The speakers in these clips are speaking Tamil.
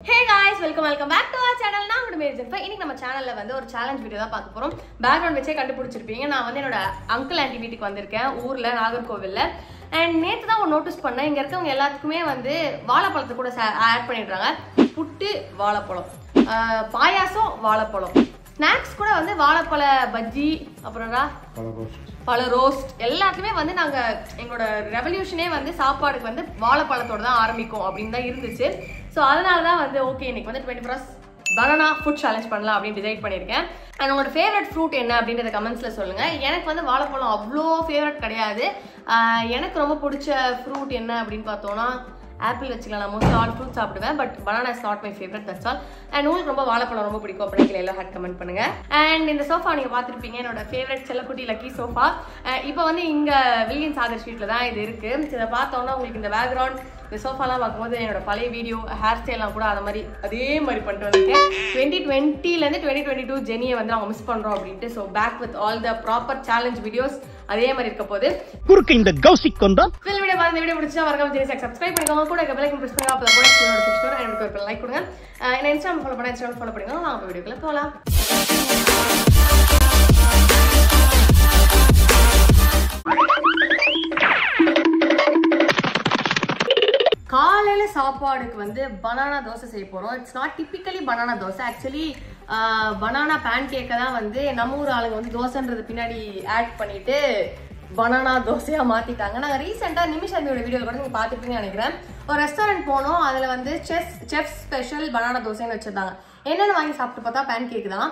Hey guys, welcome back to our channel. நான் உங்க மேஜர். இன்னைக்கு நம்ம சேனல்ல வந்து ஒரு சேலஞ்ச் வீடியோ தான் பார்க்க போறோம். பேக்ரவுண்ட் வச்சே கண்டுபிடிச்சிருப்பீங்க. நான் வந்து என்னோட அங்கிள் ஆன்ட்டி வீட்டுக்கு வந்திருக்கேன் ஊர்ல நாகர்கோவில்ல. அண்ட் நேத்து தான் ஒரு நோட்டீஸ் பண்ணேன். இங்க இருக்கவங்க எல்லாத்துக்குமே வந்து வாழைப்பழத்தை கூட ஆட் பண்ணிடுறாங்க. புட்டு வாழைப்பழம், பாயாசம் வாழைப்பழம், ஸ்நாக்ஸ் கூட வந்து வாழைப்பழ பஜ்ஜி, அப்புறம்டா பல ரோஸ்ட், எல்லாத்துக்குமே வந்து நாங்க எங்களோட ரெவல்யூஷனே வந்து சாப்பாடுக்கு வந்து வாழைப்பழத்தோட தான் ஆரம்பிக்கும் அப்படின்னு தான் இருந்துச்சு. ஸோ அதனால தான் வந்து ஓகே இன்னைக்கு வந்து 24 hours பனானா ஃபுட் சேலஞ்ச் பண்ணலாம் அப்படின்னு டிசைட் பண்ணியிருக்கேன். அண்ட் உங்களோட ஃபேவரட் ஃப்ரூட் என்ன அப்படின்றத கமெண்ட்ஸில் சொல்லுங்கள். எனக்கு வந்து வாழைப்பழம் அவ்வளோ ஃபேவரட் கிடையாது. எனக்கு ரொம்ப பிடிச்ச ஃப்ரூட் என்ன அப்படின்னு பார்த்தோன்னா ஆப்பிள் வச்சுக்கலாம். நான் மோஸ்ட்லி ஆல் ஃப்ரூட் சாப்பிடுவேன், but banana is not my favourite, that's all. And உங்களுக்கு ரொம்ப வாழைப்பழம் ரொம்ப பிடிக்கும் அப்படின்னு எல்லாம் ஹேட் கமெண்ட் பண்ணுங்க. அண்ட் இந்த சோஃபா நீங்கள் பார்த்துருப்பீங்க, என்னோட ஃபேவரட் செல்லக்குட்டி லக்கி சோஃபா. இப்போ வந்து இங்கே வில்லியன்ஸ் ஆதர் ஸ்ட்ரீட்டில் தான் இது இருக்குது. இதை பார்த்தோன்னா உங்களுக்கு இந்த பேக்ரவுண்ட், இந்த சோஃபாலாம் பார்க்கும்போது என்னோட பழைய வீடியோ ஹேர் ஸ்டைல்லாம் கூட அதே மாதிரி பண்ணிட்டு வந்திருக்கேன். 2020லேருந்து 2022 ஜெனியை வந்து அவங்க மிஸ் பண்ணுறோம் அப்படின்ட்டு. So back with all the proper challenge videos அதே மாதிரி இருக்க போது குறுக்கு இந்த கௌசிக் கொண்டா ஃபில் வீடியோ பார்த்து இந்த வீடியோ பிடிச்சா மறக்காம ஜெனிஸை சப்ஸ்கிரைப் பண்ணிக்கோங்க. கூட பெல் ஐகான் பிரஸ் பண்ணுங்க. அப்போ கூட நோட்டிஃபிகேஷன் வரும். எனக்கு ஒரு லைக் கொடுங்க. என்ன இன்ஸ்டாகிராம் ஃபாலோ பண்ண இன்ஸ்டாகிராம் ஃபாலோ பண்ணுங்க. வாங்க வீடியோக்குள்ள போகலாம். காலையில சாப்பாடுக்கு வந்து பனானா தோசை செய்ய போறோம். It's not typically banana dosa. Actually banana பேன் கேக்கை தான் வந்து நம்ம ஊர் ஆளுங்க வந்து தோசைன்றது பின்னாடி ஆட் பண்ணிட்டு பனானா தோசையா மாத்திட்டாங்க. நாங்கள் ரீசெண்டா நிமிஷாமியோட வீடியோ கூட நீங்க பார்த்துருப்பீங்கன்னு நினைக்கிறேன். ஒரு ரெஸ்டாரண்ட் போனோம், அதுல வந்து செஃப் ஸ்பெஷல் பனானா தோசைன்னு வச்சிருந்தாங்க. என்னென்னு வாங்கி சாப்பிட்டு பார்த்தா பேன் கேக் தான்.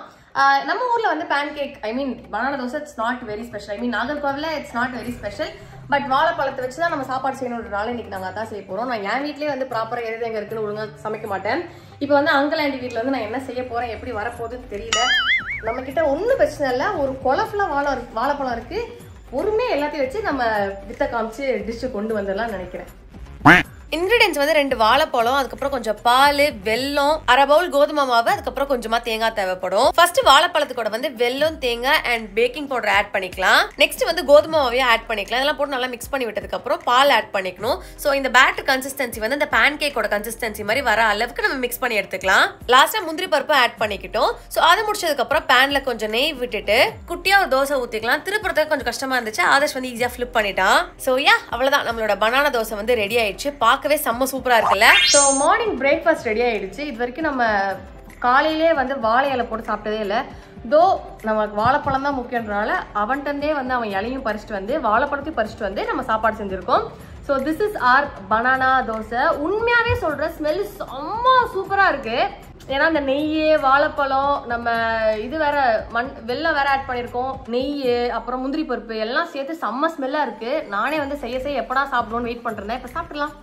நம்ம ஊர்ல வந்து pancake, I mean banana dosa it's not very special. I mean நாகர்கோவில்ல it's not very special. But வாழைப்பழத்தை வச்சு தான் நம்ம சாப்பாடு செய்யணுன்றனால இன்னைக்கு நாங்கள் அதான் செய்ய போகிறோம். நான் என் வீட்லேயே வந்து ப்ராப்பராக எது எங்கே இருக்குன்னு ஒழுங்காக சமைக்க மாட்டேன். இப்போ வந்து அங்கிள் ஆண்டி வீட்டில் வந்து நான் என்ன செய்ய போகிறேன், எப்படி வரப்போகுதுன்னு தெரியல. நம்மக்கிட்ட ஒன்றும் பிரச்சனை இல்லை. ஒரு குழஃபுல வாழைப்பழம் இருக்குது. பொறுமையாக எல்லாத்தையும் வச்சு நம்ம வித்த காமிச்சு டிஷ்ஷு கொண்டு வந்துடலாம்னு நினைக்கிறேன். இன்கிரீடியன்ஸ் வந்து 2 வாழைப்பழம், அதுக்கப்புறம் கொஞ்சம் பால், வெல்லம், அரை பவுல் கோதுமை மாவு, அதுக்கப்புறம் கொஞ்சமா தேங்காய் தேவைப்படும். ஃபர்ஸ்ட் வாழைப்பழத்துக்கூட வந்து வெல்லம், தேங்காய் அண்ட் பேக்கிங் பவுடர் ஆட் பண்ணிக்கலாம். நெக்ஸ்ட் வந்து கோதுமை மாவையும் ஆட் பண்ணிக்கலாம். இதெல்லாம் போட்டு நல்லா மிக்ஸ் பண்ணி விட்டதுக்கு அப்புறம் பால் ஆட் பண்ணிக்கணும். ஸோ இந்த பேட்டர் கன்சிஸ்டன்சி வந்து இந்த பேன் கேக்கோட கன்சிஸ்டன்சி மாதிரி வர அளவுக்கு நம்ம மிக்ஸ் பண்ணி எடுத்துக்கலாம். லாஸ்டா முந்திரி பருப்பு ஆட் பண்ணிக்கிட்டோம். ஸோ அதை முடிச்சதுக்கு அப்புறம் பேன்ல கொஞ்சம் நெய் விட்டுட்டு குட்டியா ஒரு தோசை ஊத்திக்கலாம். திருப்புறதுக்கு கொஞ்சம் கஷ்டமா இருந்துச்சு, ஆதர்ஷ் வந்து ஈஸியா ஃபிளிப் பண்ணிட்டான். ஸோ அவ்வளவுதான், நம்மளோட பனானா தோசை வந்து ரெடி ஆயிடுச்சு. பார்க்கவே செம்ம சூப்பரா இருக்குல்ல. ஸோ மார்னிங் பிரேக்ஃபாஸ்ட் ரெடி ஆயிடுச்சு. இது வரைக்கும் நம்ம காலையிலே வந்து வாழை இலை போட்டு சாப்பிட்டதே இல்லை. தோ நமக்கு வாழைப்பழம் தான் முக்கியன்றனால அவன்கிட்டே வந்து அவன் இலையும் பறிச்சுட்டு வந்து வாழைப்பழத்தையும் பறிச்சுட்டு வந்து நம்ம சாப்பாடு செஞ்சிருக்கோம். So this is our banana dosa. உண்மையாவே சொல்ற ஸ்மெல் செம்ம சூப்பரா இருக்கு. ஏன்னா இந்த நெய், வாழைப்பழம், நம்ம இது வேற வெல்லம் வேற ஆட் பண்ணியிருக்கோம், நெய், அப்புறம் முந்திரி பருப்பு எல்லாம் சேர்த்து செம்ம ஸ்மெல்லா இருக்கு. நானே வந்து செய்ய எப்படா சாப்பிடுவோம்னு வெயிட் பண்ணிருந்தேன். இப்போ சாப்பிடலாம்.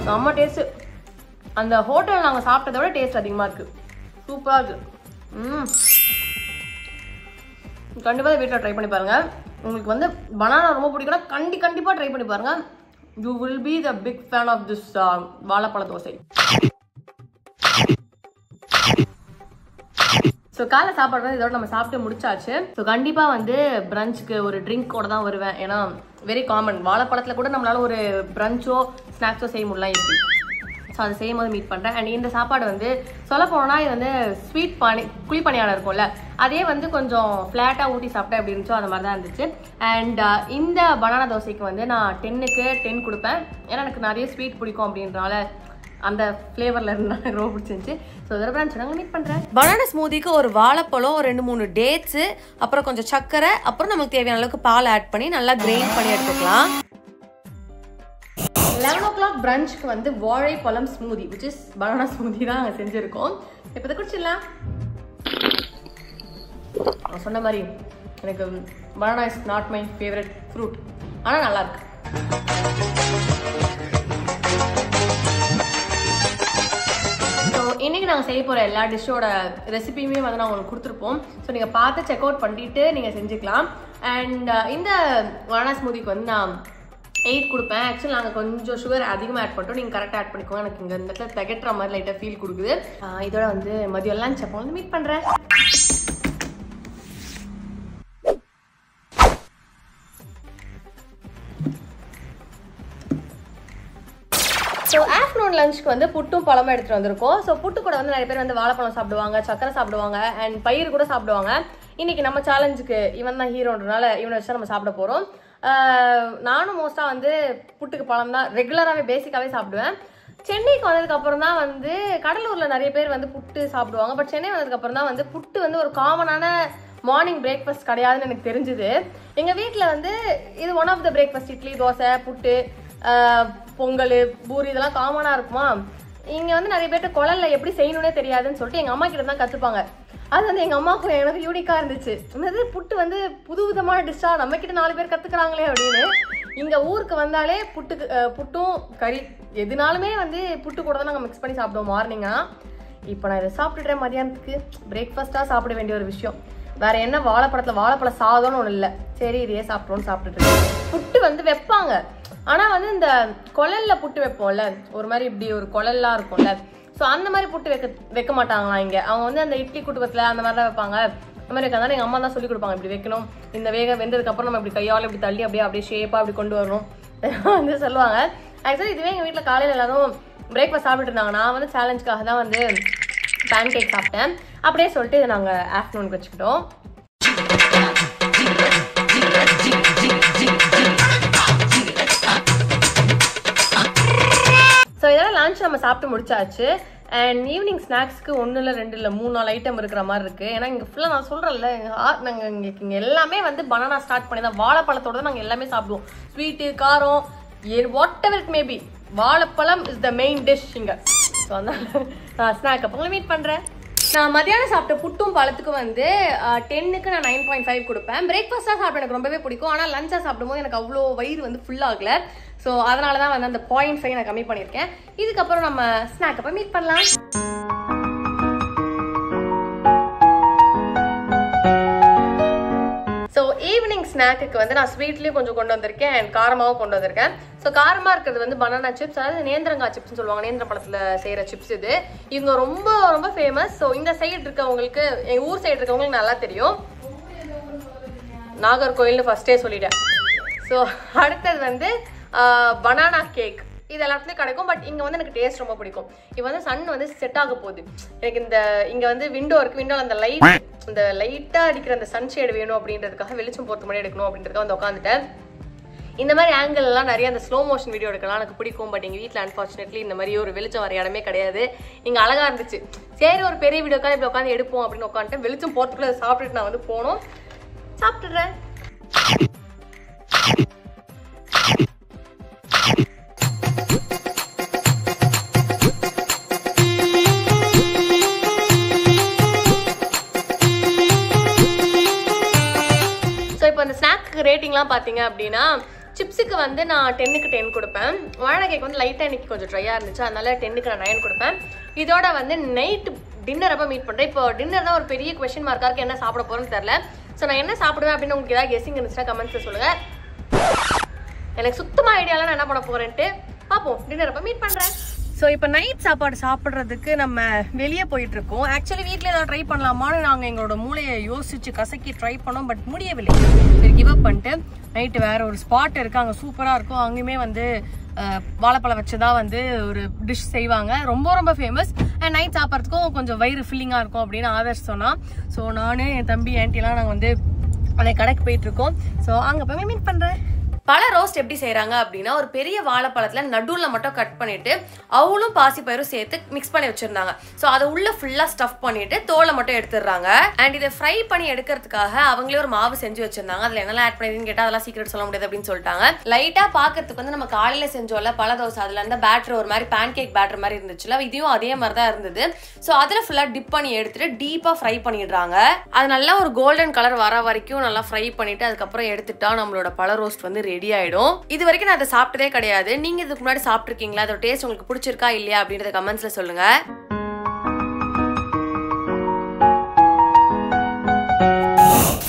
செம்ம டேஸ்ட். அந்த ஹோட்டல் நாங்கள் சாப்பிட்டதை விட டேஸ்ட் அதிகமாக இருக்கு. சூப்பராக இருக்கு. கண்டிப்பாக வீட்டில் ட்ரை பண்ணி பாருங்க. உங்களுக்கு வந்து பனானா ரொம்ப பிடிக்கும்னா கண்டிப்பாக ட்ரை பண்ணி பாருங்க. You will be the big fan of this வாழைப்பழ தோசை. ஸோ காலை சாப்பாடு வந்து இதோட நம்ம சாப்பிட்டு முடிச்சாச்சு. ஸோ கண்டிப்பாக வந்து பிரஞ்சுக்கு ஒரு ட்ரிங்கோட தான் வருவேன். ஏன்னா வெரி காமன், வாழைப்பழத்தில் கூட நம்மளால ஒரு பிரஞ்சோ ஸ்நாக்ஸோ செய்ய முடியல எப்படி. ஸோ அதை செய்யும் போது மீட் பண்ணுறேன். அண்ட் இந்த சாப்பாடு வந்து சொல்ல போனோம்னா இது வந்து ஸ்வீட் குழிப்பணியாரம் இருக்கும்ல, அதே வந்து கொஞ்சம் ஃப்ளாட்டாக ஊட்டி சாப்பிட்டேன் எப்படி இருந்துச்சோ அந்த மாதிரி தான் இருந்துச்சு. அண்ட் இந்த பனானா தோசைக்கு வந்து நான் 10க்கு 10 கொடுப்பேன். ஏன்னா எனக்கு நிறைய ஸ்வீட் பிடிக்கும் அப்படின்றனால அந்த ஃப்ளேவரில் இருந்தால் எனக்கு ரொம்ப பிடிச்சிருந்துச்சு. ஸோ இதோட சொன்னாங்க மீட் பண்ணுறேன். பனானா ஸ்மூதிக்கு ஒரு வாழைப்பழம், ஒரு 2-3 டேட்ஸு, அப்புறம் கொஞ்சம் சர்க்கரை, அப்புறம் நமக்கு தேவையான அளவுக்கு பால் ஆட் பண்ணி நல்லா கிரைண்ட் பண்ணி எடுத்துக்கலாம். 11 o'clock பிரஞ்சுக்கு வந்து வாழைப்பழம் smoothie, which is banana smoothie தான் நாங்கள் செஞ்சுருக்கோம். இப்போ இதை குடிச்சிடலாம். நான் சொன்ன மாதிரி எனக்கு banana is not my favourite fruit, ஆனால் நல்லா இருக்கு. இன்னைக்கு நாங்கள் செய்ய போகிற எல்லா டிஷ்ஷோட ரெசிபியுமே வந்து நான் உங்களுக்கு கொடுத்துருப்போம். ஸோ நீங்கள் பார்த்து செக் அவுட் பண்ணிட்டு நீங்கள் செஞ்சுக்கலாம். அண்ட் இந்த பனானா ஸ்மூதிக்கு வந்து நான் 8 கொடுப்பேன். ஆக்சுவலி நாங்கள் கொஞ்சம் சுகர் அதிகமாக ஆட் பண்ணிட்டோம். நீங்கள் கரெக்டாக ஆட் பண்ணிக்கோங்க. எனக்கு இங்கே இந்த இடத்துல திகட்டுற மாதிரி லைட்டாக ஃபீல் கொடுக்குது. இதோட வந்து மதியம் லஞ்ச் அப்போ வந்து மீட் பண்ணுறேன். ஸோ ஆஃப்டர்நூன் லஞ்சுக்கு வந்து புட்டும் பழமும் எடுத்துகிட்டு வந்திருக்கோம். ஸோ புட்டு கூட வந்து நிறைய பேர் வந்து வாழைப்பழம் சாப்பிடுவாங்க, சக்கரை சாப்பிடுவாங்க, அண்ட் பயிர் கூட சாப்பிடுவாங்க. இன்னைக்கு நம்ம சேலஞ்சுக்கு இவன் தான் ஹீரோன்றனால இவனை வச்சு நம்ம சாப்பிட போகிறோம். நானும் மோஸ்ட்டாக வந்து புட்டுக்கு பழம் தான் ரெகுலராகவே பேசிக்காகவே சாப்பிடுவேன். சென்னைக்கு வந்ததுக்கு அப்புறம் தான் வந்து கடலூரில் நிறைய பேர் வந்து புட்டு சாப்பிடுவாங்க. பட் சென்னை வந்ததுக்கு அப்புறம் தான் வந்து புட்டு வந்து ஒரு காமனான மார்னிங் பிரேக்ஃபாஸ்ட் கிடையாதுன்னு எனக்கு தெரிஞ்சுது. எங்கள் வீட்டில் வந்து இது one of the breakfast. Idli, dosa, puttu, pongal, puri இதெல்லாம் காமனாக இருக்குமா. இங்கே வந்து நிறைய பேர்ட்டு குழல்ல எப்படி செய்யணுன்னே தெரியாதுன்னு சொல்லிட்டு எங்கள் அம்மா கிட்ட தான் கற்றுப்பாங்க. அது வந்து எங்கள் அம்மாவுக்கு எனக்கு யூனிக்காக இருந்துச்சு. என்னது புட்டு வந்து புது விதமான டிஷ்ஷாக நம்மக்கிட்ட 4 பேர் கற்றுக்குறாங்களே அப்படின்னு. இங்கே ஊருக்கு வந்தாலே புட்டும் கறி எதுனாலுமே வந்து புட்டு கூட தான் நாங்கள் மிக்ஸ் பண்ணி சாப்பிடுவோம் மார்னிங்காக. இப்போ நான் இதை சாப்பிட்டுட்டேன். மதியானத்துக்கு பிரேக்ஃபாஸ்ட்டாக சாப்பிட வேண்டிய ஒரு விஷயம் வேறு என்ன, வாழைப்பழ சாதம்னு ஒன்றும் இல்லை. சரி இதையே சாப்பிட்றோன்னு சாப்பிட்டுட்டு புட்டு வந்து வைப்பாங்க. ஆனால் வந்து இந்த குழலில் புட்டு வைப்போம்ல, ஒரு மாதிரி இப்படி ஒரு குழல்லாம் இருக்கும்ல, ஸோ அந்த மாதிரி புட்டு வைக்க மாட்டாங்களா இங்கே. அவங்க வந்து அந்த இட்லி குடும்பத்தில் அந்த மாதிரி தான் வைப்பாங்க. அந்த மாதிரி வைக்கிறதால எங்கள் அம்மா தான் சொல்லி கொடுப்பாங்க, இப்படி வைக்கணும், இந்த வெந்ததுக்கப்புறம் நம்ம இப்படி கையால் இப்படி தள்ளி அப்படியே ஷேப்பாக அப்படி கொண்டு வரணும் வந்து சொல்லுவாங்க. ஆக்சுவலி இதுவே எங்கள் வீட்டில் காலையில் எல்லாரும் பிரேக்ஃபாஸ்ட் சாப்பிட்டு இருந்தாங்க. நான் வந்து சேலஞ்சுக்காக தான் வந்து பேன் கேக் சாப்பிட்டேன். அப்படியே சொல்லிட்டு இதை நாங்கள் ஆஃப்டர்நூனுக்கு வச்சுக்கிட்டோம். ஸோ இதெல்லாம் லஞ்ச் நம்ம சாப்பிட்டு முடிச்சாச்சு. அண்ட் ஈவினிங் ஸ்நாக்ஸ்க்கு 1 இல்லை 2 இல்லை 3-4 ஐட்டம் இருக்கிற மாதிரி இருக்குது. ஏன்னா இங்கே ஃபுல்லாக நான் சொல்கிறேன்ல, நாங்கள் இங்கே எல்லாமே வந்து பனானா ஸ்டார்ட் பண்ணி தான், வாழைப்பழத்தோடு தான் நாங்கள் எல்லாமே சாப்பிடுவோம். ஸ்வீட்டு, காரம், வாட் எவர் இட் மேபி, வாழைப்பழம் இஸ் த மெயின் டிஷ் இங்கே. ஸோ அதனால நான் ஸ்நாக் அப்போ மீட் பண்ணுறேன். நான் மதியானம் சாப்பிட்ட புட்டும் பழத்துக்கும் வந்து 10க்கு நான் 9.5 கொடுப்பேன். பிரேக்ஃபாஸ்ட்டாக சாப்பிட எனக்கு ரொம்பவே பிடிக்கும். ஆனால் லஞ்சாக சாப்பிடும்போது எனக்கு அவ்வளோ வயிறு வந்து ஃபுல்லாகல. ஸோ அதனால தான் வந்து அந்த 0.5 நான் கம்மி பண்ணியிருக்கேன். இதுக்கப்புறம் நம்ம ஸ்நாக் அப்போ மீட் பண்ணலாம். ஸோ ஈவினிங் ஸ்நாக்குக்கு வந்து நான் ஸ்வீட்லேயும் கொஞ்சம் கொண்டு வந்திருக்கேன் அண்ட் காரமாகவும் கொண்டு வந்திருக்கேன். ஸோ காரமாக இருக்கிறது வந்து பனானா சிப்ஸ், அதாவது நேந்திரங்காய் சிப்ஸ்னு சொல்லுவாங்க, நேந்திர பழத்தில் செய்கிற சிப்ஸ் இது. இவங்க ரொம்ப ரொம்ப ஃபேமஸ். ஸோ இந்த சைடு இருக்கவங்களுக்கு, எங்கள் ஊர் சைடு இருக்கவங்களுக்கு நல்லா தெரியும். நாகர்கோயில்னு ஃபர்ஸ்டே சொல்லிட்டேன். ஸோ அடுத்தது வந்து பனானா கேக். இது எல்லாத்துலேயும் கிடைக்கும். பட் இங்கே வந்து எனக்கு டேஸ்ட் ரொம்ப பிடிக்கும். இப்போ வந்து சன் வந்து செட் ஆக போகுது. எனக்கு இங்கே வந்து விண்டோ இருக்குது. விண்டோவில் அந்த லைட்டாக அடிக்கிற அந்த சன்ஷேடு வேணும் அப்படின்றதுக்காக, வெளிச்சம் போகிறது மாதிரி எடுக்கணும் அப்படின்றதுக்காக வந்து உட்காந்துட்டேன். இந்த மாதிரி ஆங்கிள்லாம் நிறைய அந்த ஸ்லோ மோஷன் வீடியோ எடுக்கலாம் எனக்கு பிடிக்கும். பட் எங்கள் வீட்டில் அன்ஃபார்ச்சுனேட்லி இந்த மாதிரி ஒரு வெளிச்சம் வர இடமே கிடையாது. இங்கே அழகாக இருந்துச்சு. சரி ஒரு பெரிய வீடியோக்காக இப்படி உட்காந்து எடுப்போம் அப்படின்னு உட்காந்துட்டேன். வெளிச்சம் போகிறதுக்குள்ள அதை சாப்பிட்டுட்டு நான் வந்து போனோம். சாப்பிட்டுடுறேன். ரேட்டிங்லாம் பார்த்தீங்க அப்படின்னா, சிப்ஸுக்கு வந்து நான் 10க்கு 10 கொடுப்பேன். வாழை கேக் வந்து லைட்டாக இன்னைக்கு கொஞ்சம் ட்ரையாக இருந்துச்சு, அதனால 10க்கு நான் 9 கொடுப்பேன். இதோட வந்து நைட் டின்னர் அப்போ மீட் பண்ணுறேன். இப்போ டின்னர் தான் ஒரு பெரிய கொஸ்டின் மார்க்காக இருக்குது, என்ன சாப்பிட போகிறேன்னு தெரில. ஸோ நான் என்ன சாப்பிடுவேன் அப்படின்னு உங்களுக்கு ஏதாவது கெஸ்ஸிங் இருந்துச்சுன்னா கமெண்ட்ஸில் சொல்லுங்கள். எனக்கு சுத்தமாக ஐடியாவில் நான் என்ன பண்ண போகிறேன்ட்டு பார்ப்போம். டின்னர் அப்போ மீட் பண்ணுறேன். ஸோ இப்போ நைட் சாப்பாடு சாப்பிட்றதுக்கு நம்ம வெளியே போயிட்டு இருக்கோம். ஆக்சுவலி வீட்டில் ஏதாவது ட்ரை பண்ணலாமான்னு நாங்கள் எங்களோட மூளையை யோசிச்சு கசக்கி ட்ரை பண்ணோம். பட் முடியவில்லை. சரி கிவ் அப் பண்ணிட்டு நைட்டு வேற ஒரு ஸ்பாட் இருக்குது, அங்கே சூப்பராக இருக்கும். அங்கேயுமே வந்து வாழைப்பழம் வச்சு தான் வந்து ஒரு டிஷ் செய்வாங்க, ரொம்ப ரொம்ப ஃபேமஸ். அண்ட் நைட் சாப்பிட்றதுக்கும் கொஞ்சம் வயிறு ஃபில்லிங்காக இருக்கும் அப்படின்னு ஆதர்ஸ் சொன்னான். ஸோ நான், என் தம்பி, ஆன்ட்டிலாம் நாங்கள் வந்து அந்த கடைக்கு போயிட்டு இருக்கோம். ஸோ அங்கே போய் மீட் பண்ணுறேன். பழ ரோஸ்ட் எப்படி செய்யறாங்க அப்படின்னா, ஒரு பெரிய வாழைப்பழத்துல நடுவில் மட்டும் கட் பண்ணிட்டு அவளும் பாசிப்பயிரும் சேர்த்து மிக்ஸ் பண்ணி வச்சிருந்தாங்க. ஸோ அதை உள்ள ஃபுல்லா ஸ்டஃப் பண்ணிட்டு தோலை மட்டும் எடுத்துடுறாங்க. அண்ட் இதை ஃப்ரை பண்ணி எடுக்கிறதுக்காக அவங்களே ஒரு மாவு செஞ்சு வச்சிருந்தாங்க. அதுல என்னெல்லாம் ஆட் பண்ணிருக்குன்னு கேட்டா அதெல்லாம் சீக்கிரம் சொல்ல முடியாது அப்படின்னு சொல்லிட்டாங்க. லைட்டா பாக்கிறதுக்கு வந்து நம்ம காலையில செஞ்சோம்ல பழ தோசை, அதுல இருந்த பேட்டர் ஒரு மாதிரி பேன் கேக் பேட்டர் மாதிரி இருந்துச்சுல, இதையும் அதே மாதிரி தான் இருந்தது. ஸோ அதுல ஃபுல்லா டிப் பண்ணி எடுத்துட்டு டீப்பா ஃப்ரை பண்ணிடுறாங்க. அது நல்லா ஒரு கோல்டன் கலர் வர வரைக்கும் நல்லா ஃப்ரை பண்ணிட்டு அதுக்கப்புறம் எடுத்துட்டா நம்மளோட பழ ரோஸ்ட் வந்து ரெடி ஆயிடும். இது வரைக்கும் நான் அதை சாப்பிட்டதே கிடையாது. நீங்க இதுக்கு முன்னாடி சாப்பிட்டுருக்கீங்களா? அதோட டேஸ்ட் உங்களுக்கு பிடிச்சிருக்கா இல்லையா அப்படின்றத கமெண்ட்ஸ்ல சொல்லுங்க.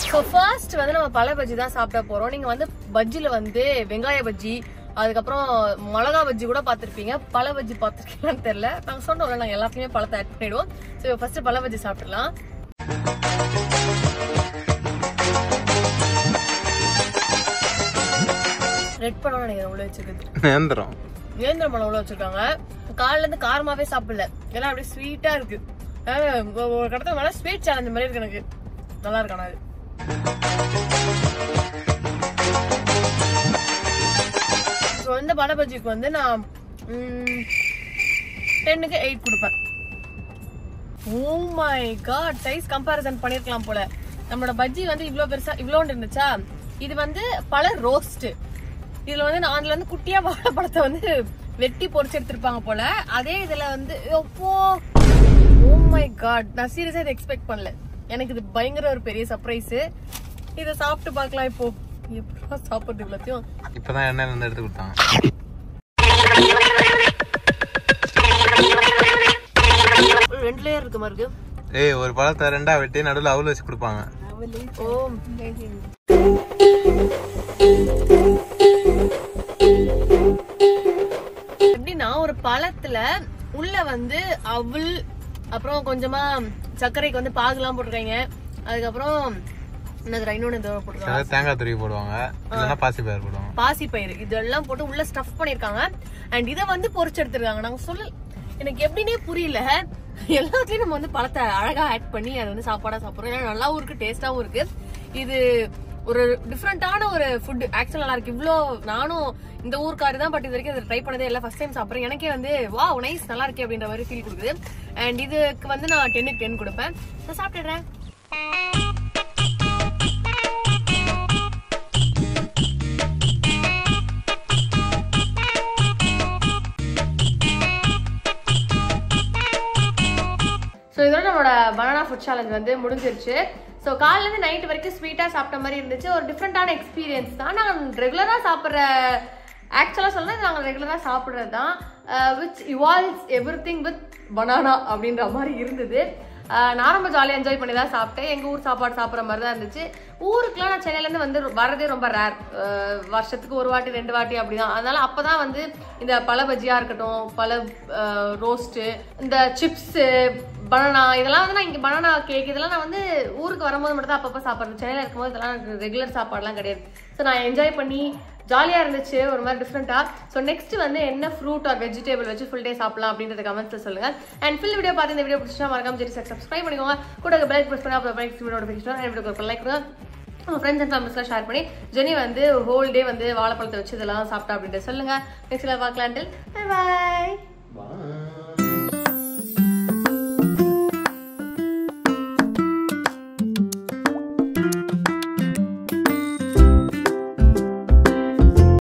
ஸோ ஃபர்ஸ்ட் வந்து நம்ம பழ பஜ்ஜி தான் சாப்பிட போறோம். நீங்க வந்து பஜ்ஜில வந்து வெங்காய பஜ்ஜி, அதுக்கப்புறம் மிளகா பஜ்ஜி கூட பார்த்துருப்பீங்க. பழ பஜ்ஜி பார்த்துருக்கீங்கன்னு தெரியல. நாங்க சொன்னோம்ல, நாங்கள் எல்லாத்தையுமே பழத்தை ஆட் பண்ணிடுவோம். ஸோ ஃபர்ஸ்ட் பழ பஜ்ஜி சாப்பிடலாம். ரெட் பண்ணணும் நினைக்கிறேன், உள்ள வச்சிருக்கு நேந்திரம். நேந்திர பழம் உள்ள வச்சிருக்காங்க. காலைல இருந்து காரமாவே சாப்பிடல, எல்லாம் அப்படியே ஸ்வீட்டா இருக்கு. ஒரு கடத்த மேல ஸ்வீட் சேலஞ்ச் மாதிரி இருக்கு எனக்கு. நல்லா இருக்கான அது. இந்த பழ பஜ்ஜிக்கு வந்து நான் 10க்கு 8 கொடுப்பேன். Oh my God, size comparison பண்ணிருக்கலாம் போல. நம்மளோட பஜ்ஜி வந்து இவ்வளவு பெருசா இவ்வளோண்டு இருந்துச்சா, இது வந்து பழ ரோஸ்ட். இதுல வந்து நான்ல வந்து குட்டியா வாழைப்பழத்தை வந்து வெட்டி பொரிச்சு எடுத்திருப்பாங்க போல. அதே இதுல வந்து ஓ மை காட், நான் சீரியஸா இதை எக்ஸ்பெக்ட் பண்ணல. எனக்கு இது பயங்கர ஒரு பெரிய சர்ப்ரைஸ். இதை சாப்பிட்டு பார்க்கலாம். இப்போ எப்படா சாப்பிடுறது இவ்வளத்தையும்? இப்பதான் எண்ணெய் வந்து எடுத்து கொடுத்தாங்க. ரெண்டு லேயர் இருக்கு மாதிரி இருக்கு. ஏய், ஒரு பழத்தை ரெண்டா வெட்டி நடுவில் அவள் வச்சு கொடுப்பாங்க. எப்படின்னா ஒரு பழத்துல உள்ள வந்து அவள், அப்புறம் கொஞ்சமா சர்க்கரைக்கு வந்து பாகுலாம் போட்டிருக்காங்க. அதுக்கப்புறம் தேங்காய் துருவி போடுவாங்க, இல்லைன்னா பாசிப்பயிறு போடுவாங்க. பாசிப்பயிறு இதெல்லாம் போட்டு உள்ள ஸ்டஃப் பண்ணிருக்காங்க. அண்ட் இதை வந்து பொரிச்சு எடுத்திருக்காங்க. நாங்க சொல்ல எனக்கு எப்படின்னே புரியல. எல்லாத்துலயும் நம்ம வந்து பழத்தை அழகா ஆட் பண்ணி அதை வந்து சாப்பாடா சாப்பிடுறோம். நல்லாவும் இருக்கு, டேஸ்டாவும் இருக்கு. இது ஒரு டிஃப்ரெண்டான ஒரு ஃபுட். ஆக்சுவலா நல்லா இருக்கு. இவ்வளோ நானும் இந்த ஊருக்காரு தான், பட் இது வரைக்கும் அதை ட்ரை பண்ணதே இல்லை. ஃபர்ஸ்ட் டைம் சாப்பிட்றேன். எனக்கே வந்து வா நைஸ், நல்லா இருக்கு அப்படின்ற மாதிரி ஃபீல் கொடுக்குது. அண்ட் இதுக்கு வந்து நான் 10க்கு 10 கொடுப்பேன். நான் சாப்பிட்டுறேன். ஸோ இதோட நம்மளோட பனானா ஃபுட் சேலஞ்ச் வந்து முடிஞ்சிருச்சு. ஸோ காலையிலேருந்து நைட்டு வரைக்கும் ஸ்வீட்டாக சாப்பிட்ட மாதிரி இருந்துச்சு. ஒரு டிஃப்ரெண்டான எக்ஸ்பீரியன்ஸ் தான். நாங்கள் ரெகுலராக சாப்பிட்ற, ஆக்சுவலாக சொன்னால் நாங்கள் ரெகுலராக சாப்பிட்றது தான். Which evolves everything with banana அப்படின்ற மாதிரி இருந்தது. நான் ரொம்ப ஜாலியாக என்ஜாய் பண்ணி தான் சாப்பிட்டேன். எங்கள் ஊர் சாப்பாடு சாப்பிட்ற மாதிரி தான் இருந்துச்சு. ஊருக்குலாம் நான் சென்னையிலேருந்து வந்து வரதே ரொம்ப ரேர். வருஷத்துக்கு ஒரு வாட்டி 2 வாட்டி அப்படிதான். அதனால அப்போதான் வந்து இந்த பழ பஜ்ஜியாக இருக்கட்டும், பழ ரோஸ்ட்டு, இந்த சிப்ஸு, பனானா, இதெல்லாம் வந்து நான் இங்கே பனானா கேக் இதெல்லாம் நான் வந்து ஊருக்கு வரும்போது மட்டும் தான் அப்பப்போ சாப்பிட்றேன். சென்னையில் இருக்கும்போது இதெல்லாம் ரெகுலர் சாப்பாடுலாம் கிடையாது. ஸோ நான் என்ஜாய் பண்ணி ஜாலியாக இருந்துச்சு, ஒரு மாதிரி டிஃப்ரெண்ட்டாக. ஸோ நெக்ஸ்ட் வந்து என்ன ஃப்ரூட் ஆர் வெஜிடேபிள் வச்சு ஃபுல் டே சாப்பிடலாம் அப்படின்றத கமெண்ட்ஸில் சொல்லுங்கள். அண்ட் ஃபுல் வீடியோ பார்த்து இந்த வீடியோ பிடிச்சா மறக்காம சரி சப்ஸ்கிரைப் பண்ணிக்கோங்க. கூட பெல் ப்ரெஸ் பண்ணி அப்புறம் நெக்ஸ்ட் வீடியோ நோட்டிஃபிகேஷன் வீடியோக்கு ஒரு லைக் கொடுங்க. உங்கள் ஃப்ரெண்ட்ஸ் அண்ட் ஃபேமிலிஸ்லாம் ஷேர் பண்ணி ஜெனி வந்து ஹோல் டே வந்து வாழைப்பழத்தை வச்சு இதெல்லாம் சாப்பிட்டா அப்படின்ட்டு சொல்லுங்கள். நெக்ஸ்ட் பார்க்கலாம். Bye bye.